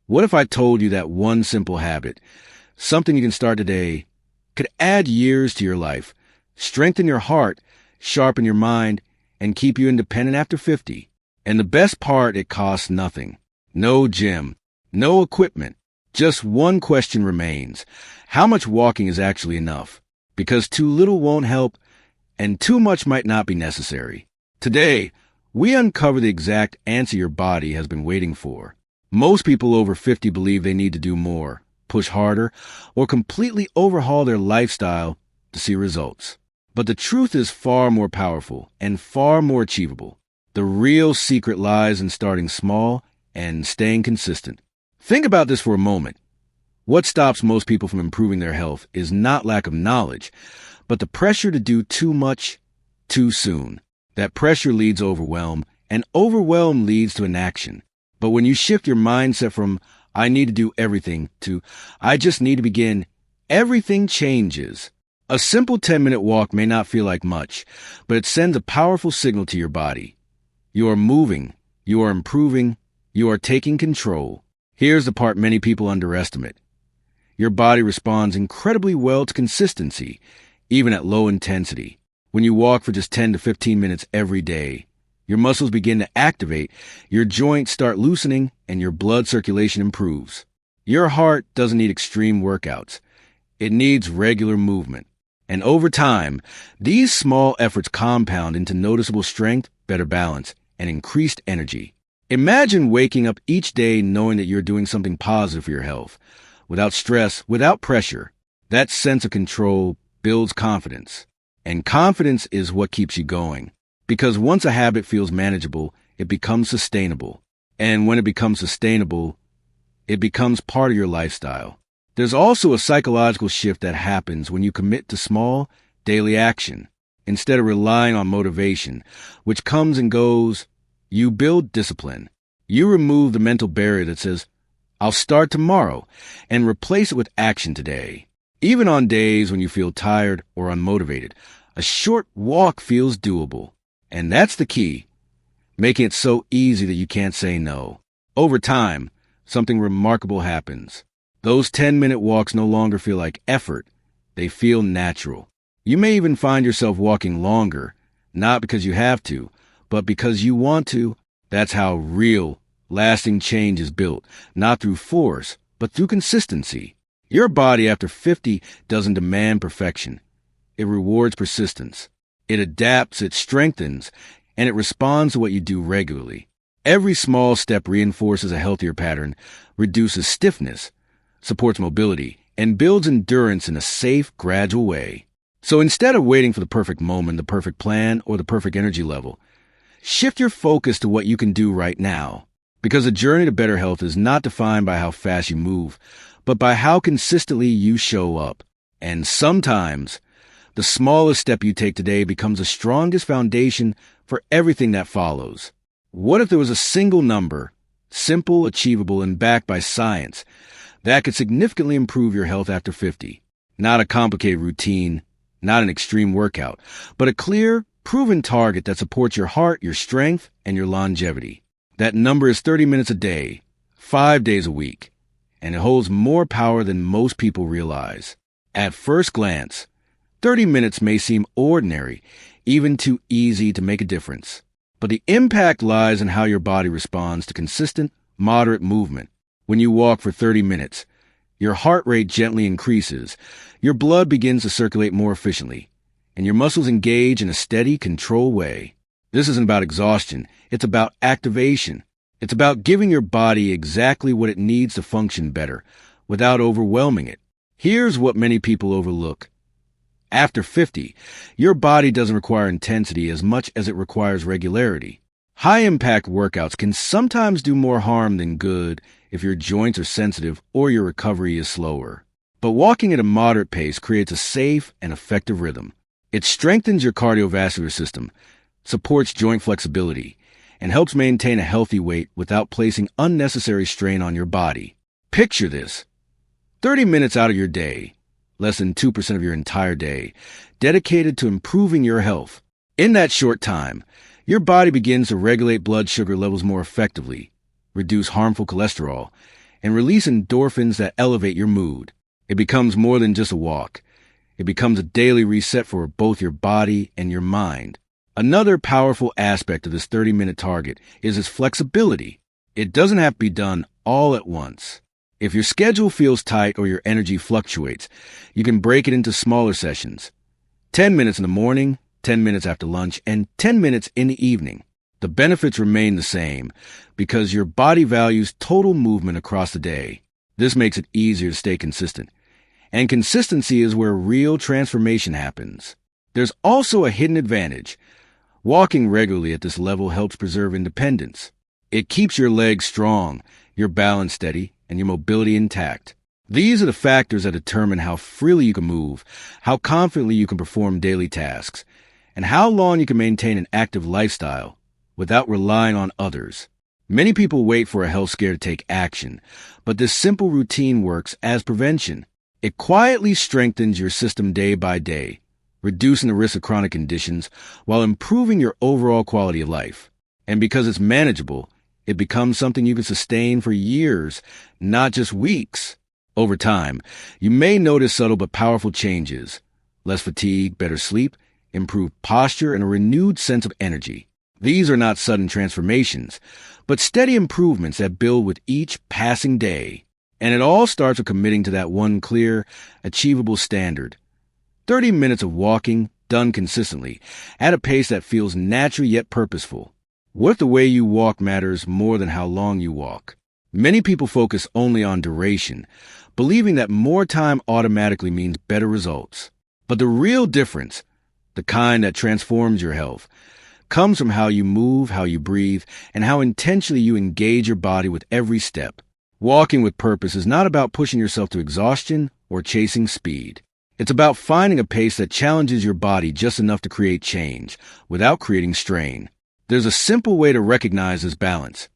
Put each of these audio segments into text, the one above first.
What if I told you that one simple habit, something you can start today, could add years to your life, strengthen your heart, sharpen your mind, and keep you independent after 50? And the best part, it costs nothing. No gym, no equipment. Just one question remains. How much walking is actually enough? Because too little won't help, and too much might not be necessary. Today, we uncover the exact answer your body has been waiting for. Most people over 50 believe they need to do more, push harder, or completely overhaul their lifestyle to see results. But the truth is far more powerful and far more achievable. The real secret lies in starting small and staying consistent. Think about this for a moment. What stops most people from improving their health is not lack of knowledge, but the pressure to do too much too soon. That pressure leads to overwhelm, and overwhelm leads to inaction. But when you shift your mindset from, I need to do everything, to, I just need to begin, everything changes. A simple 10-minute walk may not feel like much, but it sends a powerful signal to your body. You are moving, you are improving, you are taking control. Here's the part many people underestimate. Your body responds incredibly well to consistency, even at low intensity. When you walk for just 10 to 15 minutes every day, your muscles begin to activate, your joints start loosening, and your blood circulation improves. Your heart doesn't need extreme workouts. It needs regular movement. And over time, these small efforts compound into noticeable strength, better balance, and increased energy. Imagine waking up each day knowing that you're doing something positive for your health, without stress, without pressure. That sense of control builds confidence. And confidence is what keeps you going. Because once a habit feels manageable, it becomes sustainable. And when it becomes sustainable, it becomes part of your lifestyle. There's also a psychological shift that happens when you commit to small, daily action. Instead of relying on motivation, which comes and goes, you build discipline. You remove the mental barrier that says, I'll start tomorrow, and replace it with action today. Even on days when you feel tired or unmotivated, a short walk feels doable. And that's the key, making it so easy that you can't say no. Over time, something remarkable happens. Those 10-minute walks no longer feel like effort. They feel natural. You may even find yourself walking longer, not because you have to, but because you want to. That's how real, lasting change is built, not through force, but through consistency. Your body after 50 doesn't demand perfection. It rewards persistence. It adapts, it strengthens, and it responds to what you do regularly. Every small step reinforces a healthier pattern, reduces stiffness, supports mobility, and builds endurance in a safe, gradual way. So instead of waiting for the perfect moment, the perfect plan, or the perfect energy level, shift your focus to what you can do right now. Because the journey to better health is not defined by how fast you move, but by how consistently you show up. And sometimes, the smallest step you take today becomes the strongest foundation for everything that follows. What if there was a single number, simple, achievable, and backed by science, that could significantly improve your health after 50? Not a complicated routine, not an extreme workout, but a clear, proven target that supports your heart, your strength, and your longevity. That number is 30 minutes a day, 5 days a week, and it holds more power than most people realize. At first glance, 30 minutes may seem ordinary, even too easy to make a difference. But the impact lies in how your body responds to consistent, moderate movement. When you walk for 30 minutes, your heart rate gently increases, your blood begins to circulate more efficiently, and your muscles engage in a steady, controlled way. This isn't about exhaustion, it's about activation. It's about giving your body exactly what it needs to function better, without overwhelming it. Here's what many people overlook. After 50, your body doesn't require intensity as much as it requires regularity. High-impact workouts can sometimes do more harm than good if your joints are sensitive or your recovery is slower. But walking at a moderate pace creates a safe and effective rhythm. It strengthens your cardiovascular system, supports joint flexibility, and helps maintain a healthy weight without placing unnecessary strain on your body. Picture this: 30 minutes out of your day, less than 2% of your entire day, dedicated to improving your health. In that short time, your body begins to regulate blood sugar levels more effectively, reduce harmful cholesterol, and release endorphins that elevate your mood. It becomes more than just a walk. It becomes a daily reset for both your body and your mind. Another powerful aspect of this 30-minute target is its flexibility. It doesn't have to be done all at once. If your schedule feels tight or your energy fluctuates, you can break it into smaller sessions. 10 minutes in the morning, 10 minutes after lunch, and 10 minutes in the evening. The benefits remain the same because your body values total movement across the day. This makes it easier to stay consistent. And consistency is where real transformation happens. There's also a hidden advantage. Walking regularly at this level helps preserve independence. It keeps your legs strong, your balance steady, and your mobility intact. These are the factors that determine how freely you can move, how confidently you can perform daily tasks, and how long you can maintain an active lifestyle without relying on others. Many people wait for a health scare to take action, but this simple routine works as prevention. It quietly strengthens your system day by day, reducing the risk of chronic conditions while improving your overall quality of life. And because it's manageable, it becomes something you can sustain for years, not just weeks. Over time, you may notice subtle but powerful changes: less fatigue, better sleep, improved posture, and a renewed sense of energy. These are not sudden transformations, but steady improvements that build with each passing day. And it all starts with committing to that one clear, achievable standard. 30 minutes of walking, done consistently, at a pace that feels natural yet purposeful. What if the way you walk matters more than how long you walk? Many people focus only on duration, believing that more time automatically means better results. But the real difference, the kind that transforms your health, comes from how you move, how you breathe, and how intentionally you engage your body with every step. Walking with purpose is not about pushing yourself to exhaustion or chasing speed. It's about finding a pace that challenges your body just enough to create change, without creating strain. There's a simple way to recognize this balance.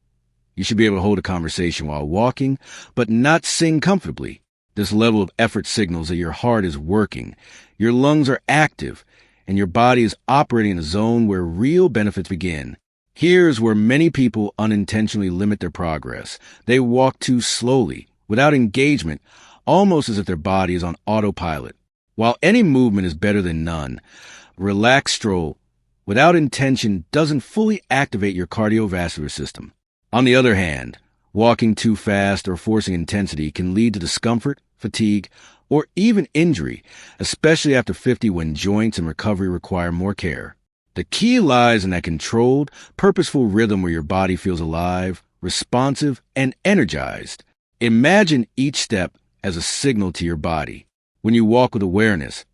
You should be able to hold a conversation while walking, but not sing comfortably. This level of effort signals that your heart is working, your lungs are active, and your body is operating in a zone where real benefits begin. Here's where many people unintentionally limit their progress. They walk too slowly, without engagement, almost as if their body is on autopilot. While any movement is better than none, relaxed stroll without intention doesn't fully activate your cardiovascular system. On the other hand, walking too fast or forcing intensity can lead to discomfort, fatigue, or even injury, especially after 50 when joints and recovery require more care. The key lies in that controlled, purposeful rhythm where your body feels alive, responsive, and energized. Imagine each step as a signal to your body. When you walk with awareness,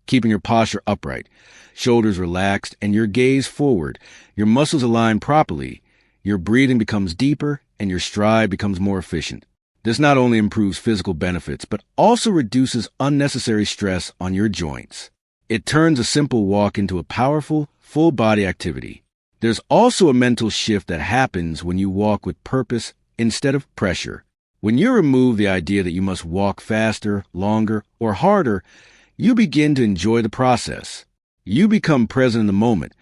keeping your posture upright, shoulders relaxed, and your gaze forward, your muscles align properly, your breathing becomes deeper, and your stride becomes more efficient. This not only improves physical benefits, but also reduces unnecessary stress on your joints. It turns a simple walk into a powerful, full-body activity. There's also a mental shift that happens when you walk with purpose instead of pressure. When you remove the idea that you must walk faster, longer, or harder, you begin to enjoy the process. You become present in the moment,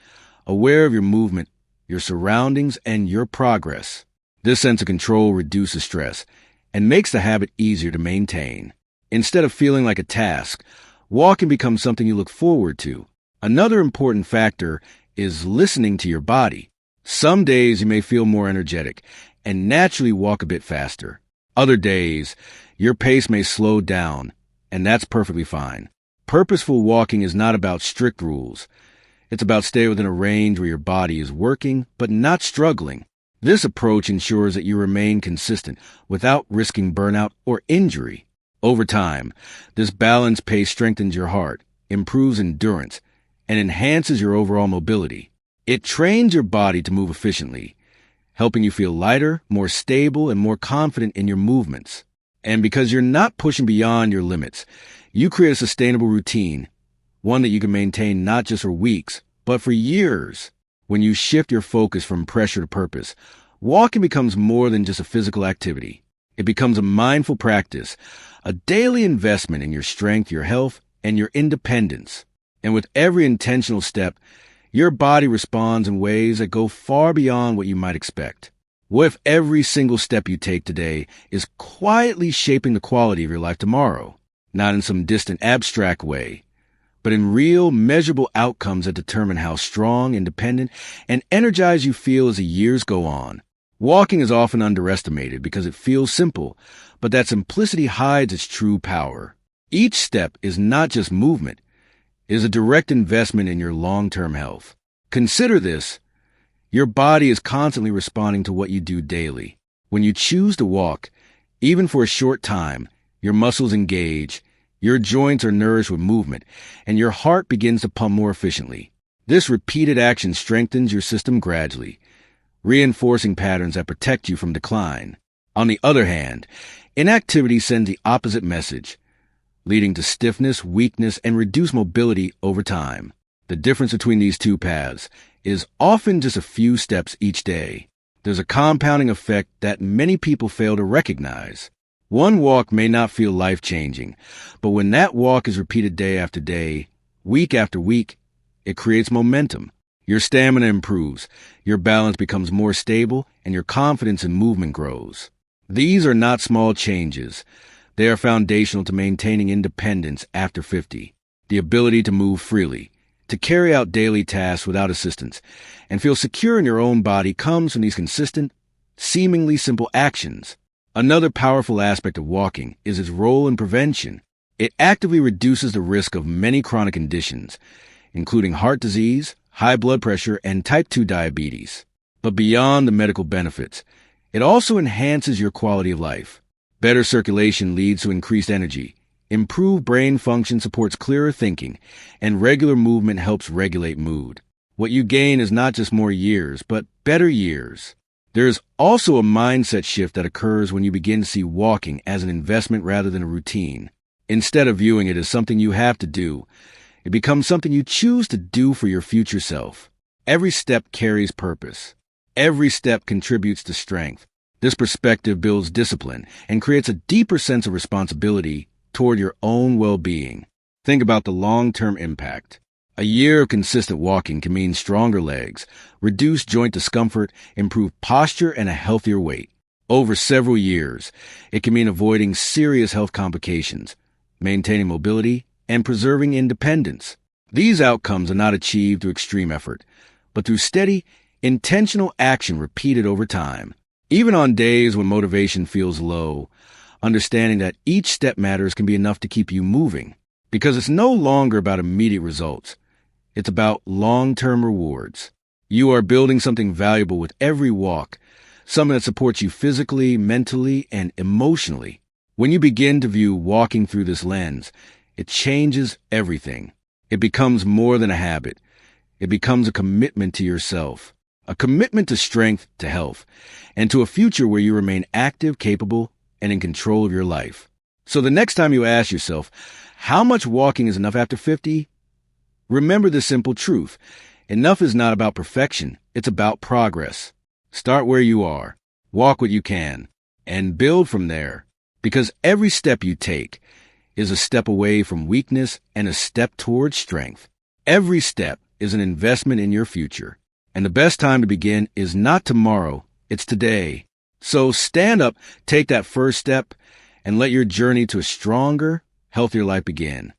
aware of your movement, your surroundings, and your progress. This sense of control reduces stress and makes the habit easier to maintain. Instead of feeling like a task, walking becomes something you look forward to. Another important factor is listening to your body. Some days you may feel more energetic and naturally walk a bit faster. Other days, your pace may slow down, and that's perfectly fine. Purposeful walking is not about strict rules. It's about staying within a range where your body is working but not struggling. This approach ensures that you remain consistent without risking burnout or injury. Over time, this balanced pace strengthens your heart, improves endurance, and enhances your overall mobility. It trains your body to move efficiently, helping you feel lighter, more stable, and more confident in your movements. And because you're not pushing beyond your limits, you create a sustainable routine, one that you can maintain not just for weeks, but for years. When you shift your focus from pressure to purpose, walking becomes more than just a physical activity. It becomes a mindful practice, a daily investment in your strength, your health, and your independence. And with every intentional step, your body responds in ways that go far beyond what you might expect. What if every single step you take today is quietly shaping the quality of your life tomorrow? Not in some distant abstract way, but in real, measurable outcomes that determine how strong, independent, and energized you feel as the years go on. Walking is often underestimated because it feels simple, but that simplicity hides its true power. Each step is not just movement, it is a direct investment in your long-term health. Consider this. Your body is constantly responding to what you do daily. When you choose to walk, even for a short time, your muscles engage, your joints are nourished with movement, and your heart begins to pump more efficiently. This repeated action strengthens your system gradually, reinforcing patterns that protect you from decline. On the other hand, inactivity sends the opposite message, leading to stiffness, weakness, and reduced mobility over time. The difference between these two paths is often just a few steps each day. There's a compounding effect that many people fail to recognize. One walk may not feel life-changing, but when that walk is repeated day after day, week after week, it creates momentum. Your stamina improves, your balance becomes more stable, and your confidence in movement grows. These are not small changes. They are foundational to maintaining independence after 50, the ability to move freely, to carry out daily tasks without assistance, and feel secure in your own body comes from these consistent, seemingly simple actions. Another powerful aspect of walking is its role in prevention. It actively reduces the risk of many chronic conditions, including heart disease, high blood pressure, and type 2 diabetes. But beyond the medical benefits, it also enhances your quality of life. Better circulation leads to increased energy. Improved brain function supports clearer thinking, and regular movement helps regulate mood. What you gain is not just more years, but better years. There is also a mindset shift that occurs when you begin to see walking as an investment rather than a routine. Instead of viewing it as something you have to do, it becomes something you choose to do for your future self. Every step carries purpose. Every step contributes to strength. This perspective builds discipline and creates a deeper sense of responsibility toward your own well-being. Think about the long-term impact. A year of consistent walking can mean stronger legs, reduced joint discomfort, improved posture, and a healthier weight. Over several years, it can mean avoiding serious health complications, maintaining mobility, and preserving independence. These outcomes are not achieved through extreme effort, but through steady, intentional action repeated over time. Even on days when motivation feels low, understanding that each step matters can be enough to keep you moving, because it's no longer about immediate results. It's about long-term rewards. You are building something valuable with every walk, something that supports you physically, mentally, and emotionally. When you begin to view walking through this lens, it changes everything. It becomes more than a habit. It becomes a commitment to yourself, a commitment to strength, to health, and to a future where you remain active, capable, and in control of your life. So the next time you ask yourself, how much walking is enough after 50? Remember this simple truth. Enough is not about perfection. It's about progress. Start where you are. Walk what you can. And build from there. Because every step you take is a step away from weakness and a step towards strength. Every step is an investment in your future. And the best time to begin is not tomorrow. It's today. So stand up, take that first step, and let your journey to a stronger, healthier life begin.